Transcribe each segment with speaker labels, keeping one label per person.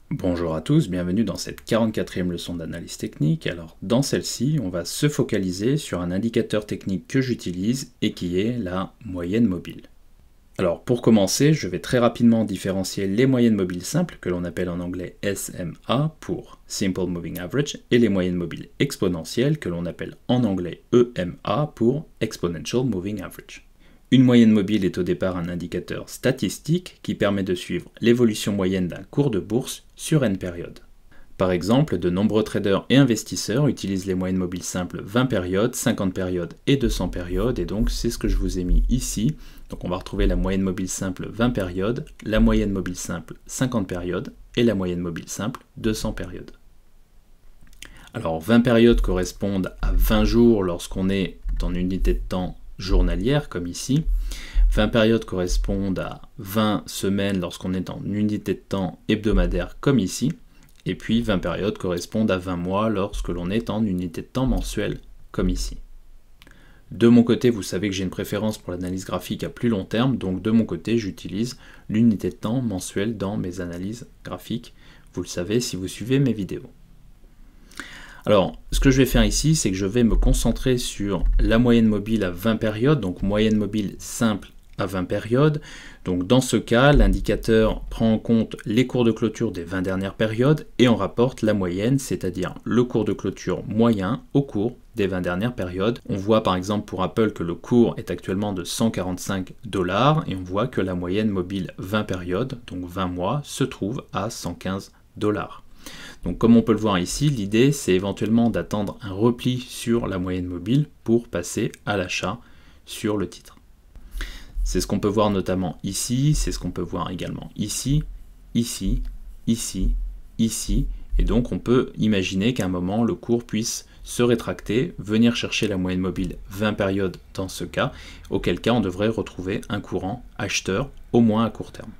Speaker 1: Bonjour à tous, bienvenue dans cette 44e leçon d'analyse technique. Alors dans celle-ci, on va se focaliser sur un indicateur technique que j'utilise et qui est la moyenne mobile. Alors pour commencer, je vais très rapidement différencier les moyennes mobiles simples, que l'on appelle en anglais SMA pour Simple Moving Average, et les moyennes mobiles exponentielles, que l'on appelle en anglais EMA pour Exponential Moving Average. Une moyenne mobile est au départ un indicateur statistique qui permet de suivre l'évolution moyenne d'un cours de bourse sur n périodes. Par exemple, de nombreux traders et investisseurs utilisent les moyennes mobiles simples 20 périodes, 50 périodes et 200 périodes, et donc c'est ce que je vous ai mis ici. Donc on va retrouver la moyenne mobile simple 20 périodes, la moyenne mobile simple 50 périodes et la moyenne mobile simple 200 périodes. Alors 20 périodes correspondent à 20 jours lorsqu'on est en unité de temps journalière comme ici, 20 périodes correspondent à 20 semaines lorsqu'on est en unité de temps hebdomadaire comme ici, et puis 20 périodes correspondent à 20 mois lorsque l'on est en unité de temps mensuelle comme ici. De mon côté, vous savez que j'ai une préférence pour l'analyse graphique à plus long terme, donc de mon côté j'utilise l'unité de temps mensuelle dans mes analyses graphiques, vous le savez si vous suivez mes vidéos. Alors, ce que je vais faire ici, c'est que je vais me concentrer sur la moyenne mobile à 20 périodes, donc moyenne mobile simple à 20 périodes. Donc dans ce cas, l'indicateur prend en compte les cours de clôture des 20 dernières périodes et on rapporte la moyenne, c'est-à-dire le cours de clôture moyen au cours des 20 dernières périodes. On voit par exemple pour Apple que le cours est actuellement de 145 $ et on voit que la moyenne mobile 20 périodes, donc 20 mois, se trouve à 115 $. Donc comme on peut le voir ici, l'idée c'est éventuellement d'attendre un repli sur la moyenne mobile pour passer à l'achat sur le titre. C'est ce qu'on peut voir notamment ici, c'est ce qu'on peut voir également ici, ici, ici, ici, et donc on peut imaginer qu'à un moment le cours puisse se rétracter, venir chercher la moyenne mobile 20 périodes dans ce cas, auquel cas on devrait retrouver un courant acheteur au moins à court terme.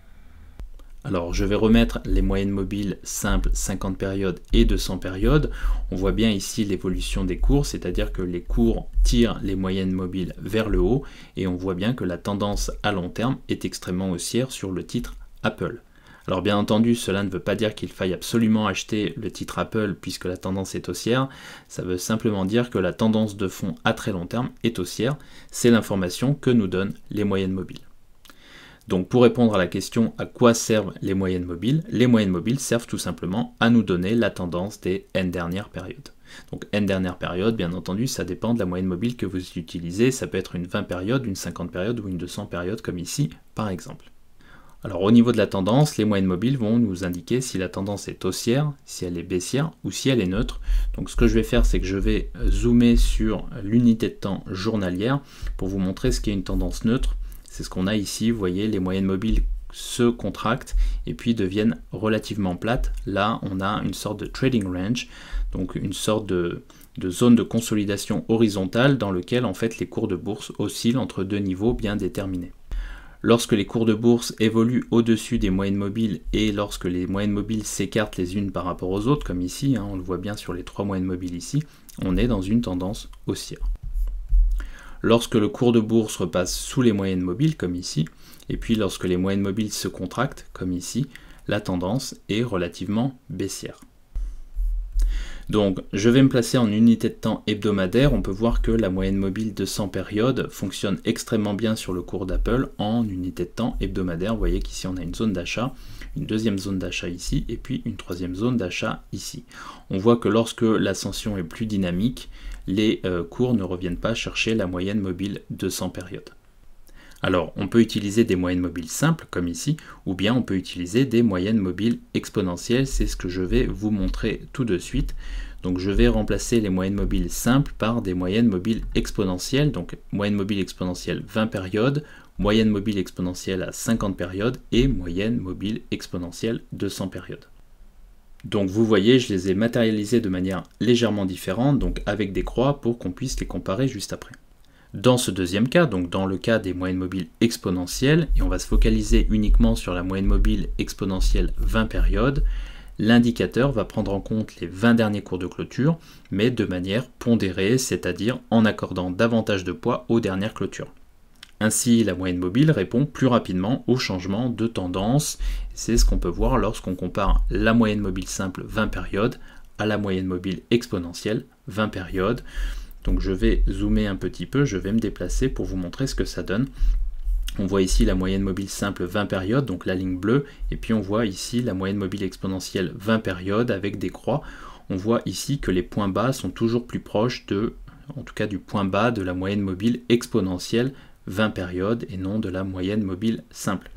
Speaker 1: Alors je vais remettre les moyennes mobiles simples 50 périodes et 200 périodes. On voit bien ici l'évolution des cours, c'est-à-dire que les cours tirent les moyennes mobiles vers le haut et on voit bien que la tendance à long terme est extrêmement haussière sur le titre Apple. Alors bien entendu, cela ne veut pas dire qu'il faille absolument acheter le titre Apple puisque la tendance est haussière, ça veut simplement dire que la tendance de fond à très long terme est haussière. C'est l'information que nous donnent les moyennes mobiles. Donc pour répondre à la question à quoi servent les moyennes mobiles servent tout simplement à nous donner la tendance des n dernières périodes. Donc n dernières périodes, bien entendu, ça dépend de la moyenne mobile que vous utilisez, ça peut être une 20 périodes, une 50 périodes ou une 200 périodes comme ici par exemple. Alors au niveau de la tendance, les moyennes mobiles vont nous indiquer si la tendance est haussière, si elle est baissière ou si elle est neutre. Donc ce que je vais faire, c'est que je vais zoomer sur l'unité de temps journalière pour vous montrer ce qu'est une tendance neutre. C'est ce qu'on a ici, vous voyez, les moyennes mobiles se contractent et puis deviennent relativement plates. Là, on a une sorte de trading range, donc une sorte de zone de consolidation horizontale dans lequel en fait les cours de bourse oscillent entre deux niveaux bien déterminés. Lorsque les cours de bourse évoluent au-dessus des moyennes mobiles et lorsque les moyennes mobiles s'écartent les unes par rapport aux autres, comme ici, on le voit bien sur les trois moyennes mobiles ici, on est dans une tendance haussière. Lorsque le cours de bourse repasse sous les moyennes mobiles, comme ici, et puis lorsque les moyennes mobiles se contractent, comme ici, la tendance est relativement baissière. Donc, je vais me placer en unité de temps hebdomadaire. On peut voir que la moyenne mobile de 100 périodes fonctionne extrêmement bien sur le cours d'Apple en unité de temps hebdomadaire. Vous voyez qu'ici, on a une zone d'achat, une deuxième zone d'achat ici, et puis une troisième zone d'achat ici. On voit que lorsque l'ascension est plus dynamique, les cours ne reviennent pas chercher la moyenne mobile de 100 périodes. Alors, on peut utiliser des moyennes mobiles simples, comme ici, ou bien on peut utiliser des moyennes mobiles exponentielles, c'est ce que je vais vous montrer tout de suite. Donc je vais remplacer les moyennes mobiles simples par des moyennes mobiles exponentielles, donc moyenne mobile exponentielle 20 périodes, moyenne mobile exponentielle à 50 périodes et moyenne mobile exponentielle 200 périodes. Donc vous voyez, je les ai matérialisés de manière légèrement différente, donc avec des croix pour qu'on puisse les comparer juste après. Dans ce deuxième cas, donc dans le cas des moyennes mobiles exponentielles, et on va se focaliser uniquement sur la moyenne mobile exponentielle 20 périodes, l'indicateur va prendre en compte les 20 derniers cours de clôture, mais de manière pondérée, c'est-à-dire en accordant davantage de poids aux dernières clôtures. Ainsi, la moyenne mobile répond plus rapidement aux changements de tendance. C'est ce qu'on peut voir lorsqu'on compare la moyenne mobile simple 20 périodes à la moyenne mobile exponentielle 20 périodes. Donc je vais zoomer un petit peu, je vais me déplacer pour vous montrer ce que ça donne. On voit ici la moyenne mobile simple 20 périodes, donc la ligne bleue, et puis on voit ici la moyenne mobile exponentielle 20 périodes avec des croix. On voit ici que les points bas sont toujours plus proches en tout cas du point bas de la moyenne mobile exponentielle 20 périodes et non de la moyenne mobile simple.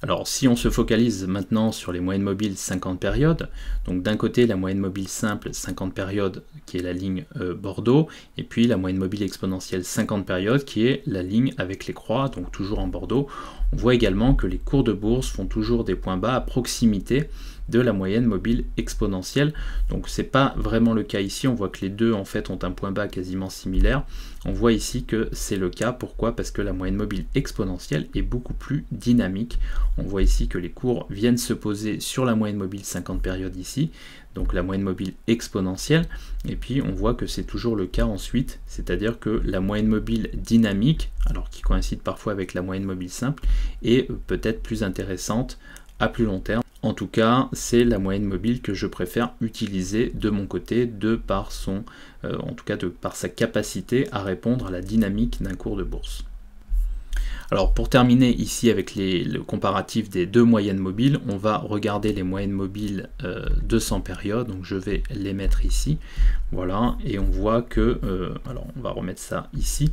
Speaker 1: Alors si on se focalise maintenant sur les moyennes mobiles 50 périodes, donc d'un côté la moyenne mobile simple 50 périodes qui est la ligne Bordeaux, et puis la moyenne mobile exponentielle 50 périodes qui est la ligne avec les croix, donc toujours en Bordeaux, on voit également que les cours de bourse font toujours des points bas à proximité de la moyenne mobile exponentielle. Donc c'est pas vraiment le cas ici, on voit que les deux en fait ont un point bas quasiment similaire. On voit ici que c'est le cas, pourquoi? Parce que la moyenne mobile exponentielle est beaucoup plus dynamique. On voit ici que les cours viennent se poser sur la moyenne mobile 50 périodes ici, donc la moyenne mobile exponentielle, et puis on voit que c'est toujours le cas ensuite, c'est-à-dire que la moyenne mobile dynamique, alors qui coïncide parfois avec la moyenne mobile simple, est peut-être plus intéressante à plus long terme. En tout cas, c'est la moyenne mobile que je préfère utiliser de mon côté, de par par sa capacité à répondre à la dynamique d'un cours de bourse. Alors pour terminer ici avec le comparatif des deux moyennes mobiles, on va regarder les moyennes mobiles 200 périodes, donc je vais les mettre ici, voilà, et on voit que, alors on va remettre ça ici,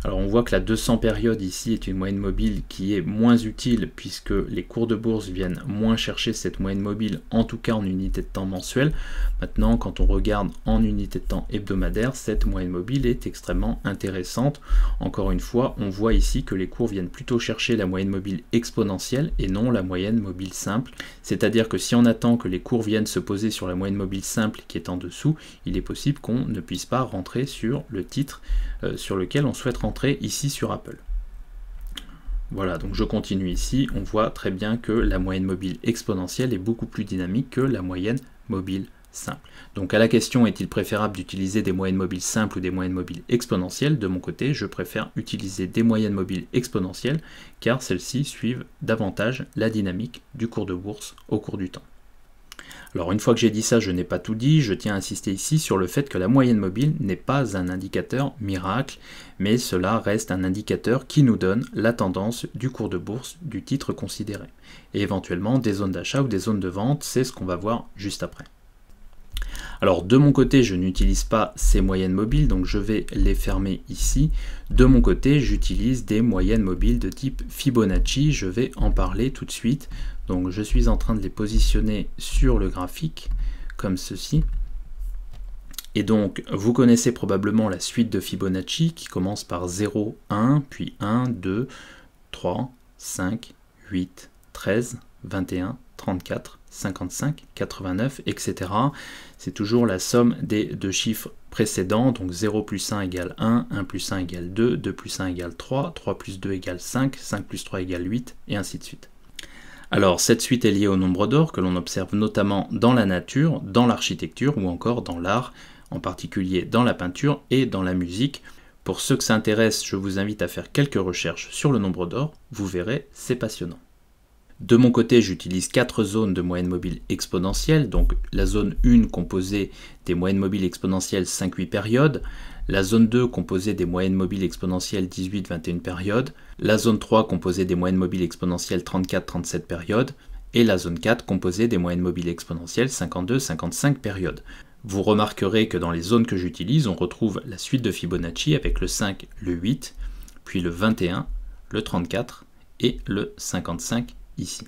Speaker 1: alors on voit que la 200 périodes ici est une moyenne mobile qui est moins utile puisque les cours de bourse viennent moins chercher cette moyenne mobile, en tout cas en unité de temps mensuelle. Maintenant quand on regarde en unité de temps hebdomadaire, cette moyenne mobile est extrêmement intéressante. Encore une fois, on voit ici que les cours viennent plutôt chercher la moyenne mobile exponentielle et non la moyenne mobile simple. C'est-à-dire que si on attend que les cours viennent se poser sur la moyenne mobile simple qui est en dessous, il est possible qu'on ne puisse pas rentrer sur le titre sur lequel on souhaite rentrer ici sur Apple. Voilà, donc je continue ici, on voit très bien que la moyenne mobile exponentielle est beaucoup plus dynamique que la moyenne mobile simple. Donc à la question est-il préférable d'utiliser des moyennes mobiles simples ou des moyennes mobiles exponentielles, de mon côté je préfère utiliser des moyennes mobiles exponentielles car celles-ci suivent davantage la dynamique du cours de bourse au cours du temps. Alors une fois que j'ai dit ça, je n'ai pas tout dit, je tiens à insister ici sur le fait que la moyenne mobile n'est pas un indicateur miracle, mais cela reste un indicateur qui nous donne la tendance du cours de bourse du titre considéré. Et éventuellement des zones d'achat ou des zones de vente, c'est ce qu'on va voir juste après. Alors de mon côté, je n'utilise pas ces moyennes mobiles, donc je vais les fermer ici. De mon côté, j'utilise des moyennes mobiles de type Fibonacci, je vais en parler tout de suite. Donc je suis en train de les positionner sur le graphique, comme ceci. Et donc, vous connaissez probablement la suite de Fibonacci qui commence par 0, 1, puis 1, 2, 3, 5, 8, 13, 21, 34, 55, 89, etc. C'est toujours la somme des deux chiffres précédents, donc 0 plus 1 égale 1, 1 plus 1 égale 2, 2 plus 1 égale 3, 3 plus 2 égale 5, 5 plus 3 égale 8, et ainsi de suite. Alors cette suite est liée au nombre d'or que l'on observe notamment dans la nature, dans l'architecture ou encore dans l'art, en particulier dans la peinture et dans la musique. Pour ceux que ça intéresse, je vous invite à faire quelques recherches sur le nombre d'or, vous verrez, c'est passionnant. De mon côté, j'utilise 4 zones de moyenne mobile exponentielle, donc la zone 1 composée des moyennes mobiles exponentielles 5-8 périodes, la zone 2 composée des moyennes mobiles exponentielles 18-21 périodes, la zone 3 composée des moyennes mobiles exponentielles 34-37 périodes, et la zone 4 composée des moyennes mobiles exponentielles 52-55 périodes. Vous remarquerez que dans les zones que j'utilise, on retrouve la suite de Fibonacci avec le 5, le 8, puis le 21, le 34 et le 55 ici.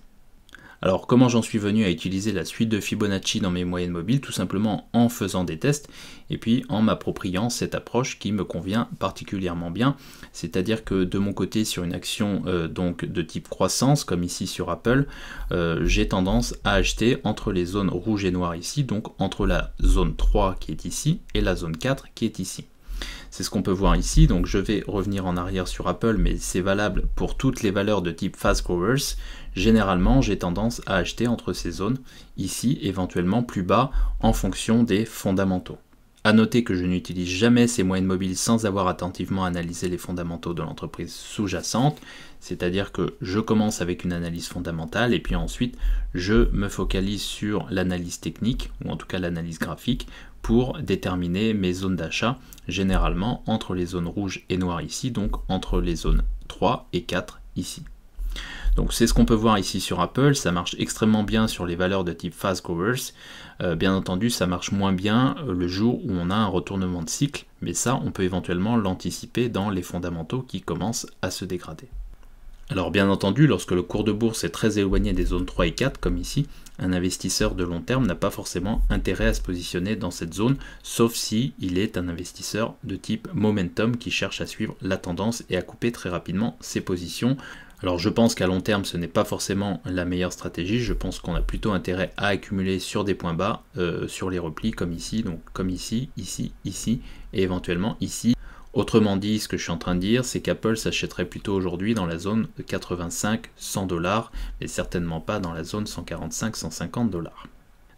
Speaker 1: Alors comment j'en suis venu à utiliser la suite de Fibonacci dans mes moyennes mobiles? Tout simplement en faisant des tests et puis en m'appropriant cette approche qui me convient particulièrement bien. C'est-à-dire que de mon côté sur une action donc de type croissance comme ici sur Apple, j'ai tendance à acheter entre les zones rouges et noires ici, donc entre la zone 3 qui est ici et la zone 4 qui est ici. C'est ce qu'on peut voir ici, donc je vais revenir en arrière sur Apple, mais c'est valable pour toutes les valeurs de type Fast Growers. Généralement, j'ai tendance à acheter entre ces zones, ici, éventuellement plus bas, en fonction des fondamentaux. À noter que je n'utilise jamais ces moyennes mobiles sans avoir attentivement analysé les fondamentaux de l'entreprise sous-jacente, c'est-à-dire que je commence avec une analyse fondamentale et puis ensuite je me focalise sur l'analyse technique, ou en tout cas l'analyse graphique, pour déterminer mes zones d'achat, généralement entre les zones rouges et noires ici, donc entre les zones 3 et 4 ici. Donc c'est ce qu'on peut voir ici sur Apple, ça marche extrêmement bien sur les valeurs de type fast growers. Bien entendu, ça marche moins bien le jour où on a un retournement de cycle, mais ça, on peut éventuellement l'anticiper dans les fondamentaux qui commencent à se dégrader. Alors bien entendu, lorsque le cours de bourse est très éloigné des zones 3 et 4, comme ici, un investisseur de long terme n'a pas forcément intérêt à se positionner dans cette zone, sauf si il est un investisseur de type momentum qui cherche à suivre la tendance et à couper très rapidement ses positions. Alors je pense qu'à long terme ce n'est pas forcément la meilleure stratégie, je pense qu'on a plutôt intérêt à accumuler sur des points bas, sur les replis comme ici, donc comme ici, ici, ici et éventuellement ici. Autrement dit, ce que je suis en train de dire, c'est qu'Apple s'achèterait plutôt aujourd'hui dans la zone de 85-100 $, mais certainement pas dans la zone 145-150 $.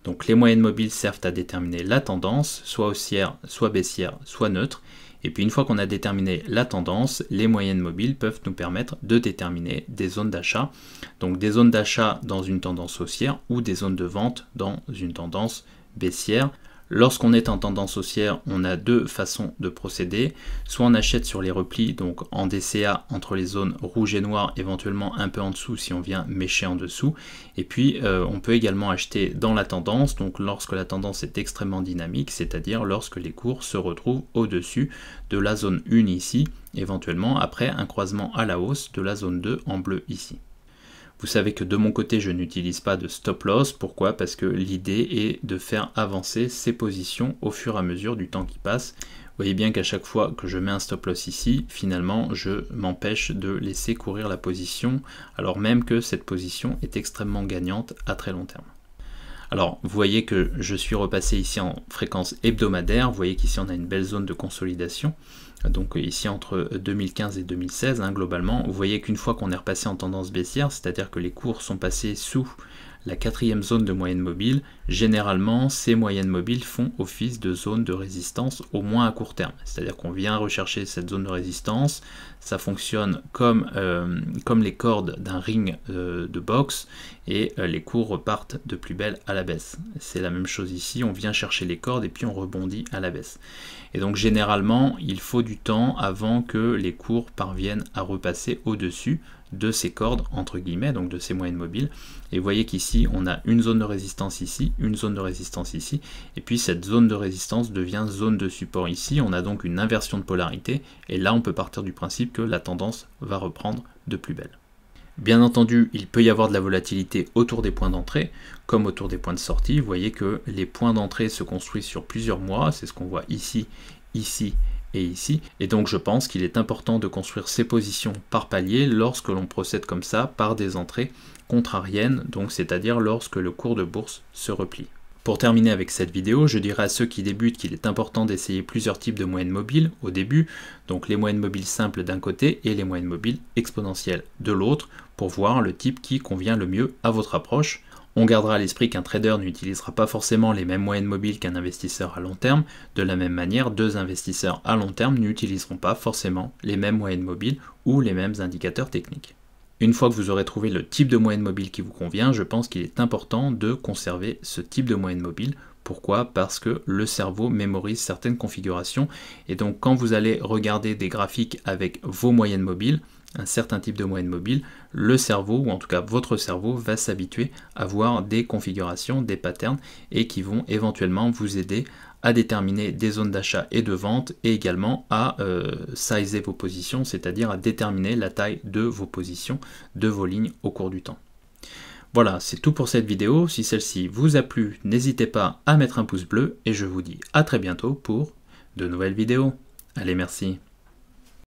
Speaker 1: Donc les moyennes mobiles servent à déterminer la tendance, soit haussière, soit baissière, soit neutre. Et puis une fois qu'on a déterminé la tendance, les moyennes mobiles peuvent nous permettre de déterminer des zones d'achat. Donc des zones d'achat dans une tendance haussière ou des zones de vente dans une tendance baissière. Lorsqu'on est en tendance haussière, on a deux façons de procéder. Soit on achète sur les replis, donc en DCA entre les zones rouges et noires, éventuellement un peu en dessous si on vient mécher en dessous. Et puis on peut également acheter dans la tendance, donc lorsque la tendance est extrêmement dynamique, c'est-à-dire lorsque les cours se retrouvent au-dessus de la zone 1 ici, éventuellement après un croisement à la hausse de la zone 2 en bleu ici. Vous savez que de mon côté, je n'utilise pas de stop loss. Pourquoi? Parce que l'idée est de faire avancer ces positions au fur et à mesure du temps qui passe. Vous voyez bien qu'à chaque fois que je mets un stop loss ici, finalement, je m'empêche de laisser courir la position, alors même que cette position est extrêmement gagnante à très long terme. Alors, vous voyez que je suis repassé ici en fréquence hebdomadaire. Vous voyez qu'ici, on a une belle zone de consolidation. Donc ici, entre 2015 et 2016, globalement, vous voyez qu'une fois qu'on est repassé en tendance baissière, c'est-à-dire que les cours sont passés sous la quatrième zone de moyenne mobile, généralement, ces moyennes mobiles font office de zone de résistance, au moins à court terme. C'est-à-dire qu'on vient rechercher cette zone de résistance, ça fonctionne comme les cordes d'un ring de boxe, et les cours repartent de plus belle à la baisse. C'est la même chose ici, on vient chercher les cordes et puis on rebondit à la baisse. Et donc généralement, il faut du temps avant que les cours parviennent à repasser au-dessus de ces cordes, entre guillemets, donc de ces moyennes mobiles. Et vous voyez qu'ici, on a une zone de résistance ici, une zone de résistance ici, et puis cette zone de résistance devient zone de support ici. On a donc une inversion de polarité, et là, on peut partir du principe que la tendance va reprendre de plus belle. Bien entendu, il peut y avoir de la volatilité autour des points d'entrée, comme autour des points de sortie. Vous voyez que les points d'entrée se construisent sur plusieurs mois, c'est ce qu'on voit ici, ici, et ici. Et donc je pense qu'il est important de construire ces positions par palier lorsque l'on procède comme ça par des entrées contrariennes, donc c'est-à-dire lorsque le cours de bourse se replie. Pour terminer avec cette vidéo, je dirais à ceux qui débutent qu'il est important d'essayer plusieurs types de moyennes mobiles au début, donc les moyennes mobiles simples d'un côté et les moyennes mobiles exponentielles de l'autre, pour voir le type qui convient le mieux à votre approche. On gardera à l'esprit qu'un trader n'utilisera pas forcément les mêmes moyennes mobiles qu'un investisseur à long terme. De la même manière, deux investisseurs à long terme n'utiliseront pas forcément les mêmes moyennes mobiles ou les mêmes indicateurs techniques. Une fois que vous aurez trouvé le type de moyenne mobile qui vous convient, je pense qu'il est important de conserver ce type de moyenne mobile. Pourquoi? Parce que le cerveau mémorise certaines configurations et donc quand vous allez regarder des graphiques avec vos moyennes mobiles, un certain type de moyenne mobile, le cerveau, ou en tout cas votre cerveau, va s'habituer à voir des configurations, des patterns et qui vont éventuellement vous aider à déterminer des zones d'achat et de vente et également à sizer vos positions, c'est-à-dire à déterminer la taille de vos positions, de vos lignes au cours du temps. Voilà, c'est tout pour cette vidéo. Si celle-ci vous a plu, n'hésitez pas à mettre un pouce bleu et je vous dis à très bientôt pour de nouvelles vidéos. Allez, merci.